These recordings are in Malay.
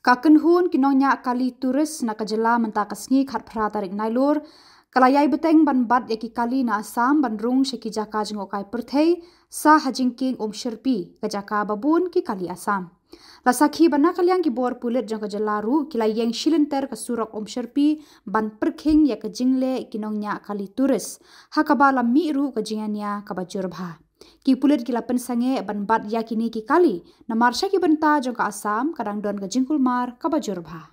Kaken hun kinonya kali turis na kajela mentakasngi khat phra tarik nailur kalayai beteng ban bat yaki kali na Assam ban rung sheki jaka jengokai perthei sa hajingking sherpi kajaka babun ki kali Assam. Lasakhi bana kalyang ki bor pulit jang kajela ru kilayeng shilenter ke surok sherpi ban perking ya kajingle kinongnya kali turis hakabala mi ru kajinganya kabajurba. Ki pulit kila pensange ban bat yakini ki kali na marsha ki benta jong ka Assam kadang don ka jingkul mar ka bajurba.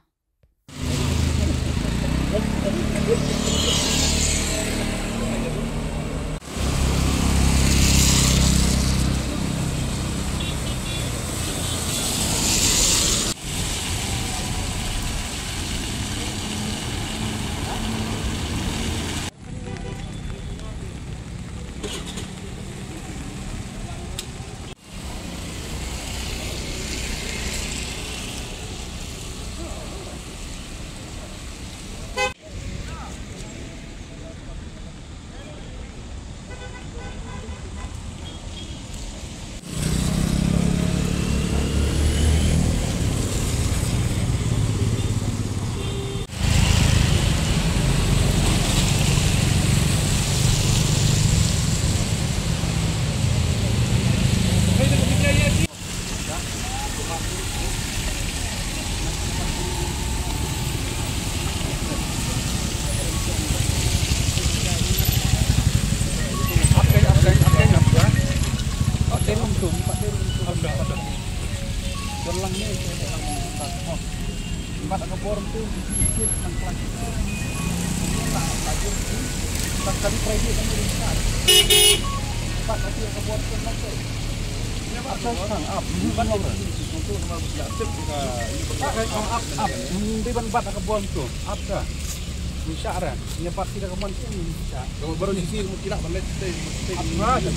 Baru nyisir tidak balik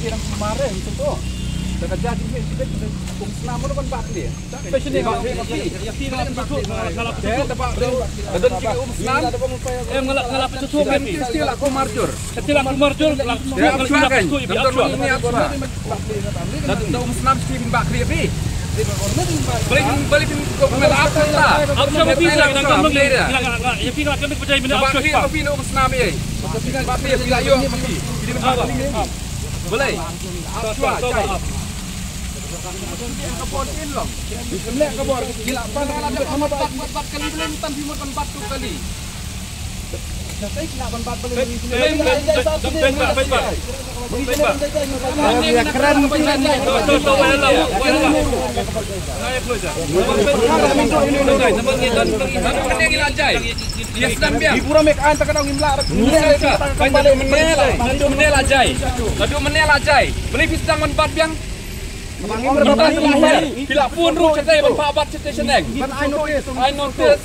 yang kemarin itu tuh kerja di sini kung selama itu kan bakli ya passion dia ya tidak betul kalau saya dapat dan kita senam ngalap tutup kan kecil aku marjur ya silakan dokter ini apa dan senam sih bakli ni balikin komel apa lah apa bisa kita ngomong dia ya kita kami percaya benda apa tapi no senam ni bakli bila yo jadi boleh apa cai kebon in loh bismillah kebon gila pan ada sama 4 kali belum tan bimot 4 kali saya gila 4 kali ya keren dia sedang biar hiburan make an tak ada ngimla menel ajai beli pisang menpat biang bila pun ru cetai berpabat cetai seneng. I notice.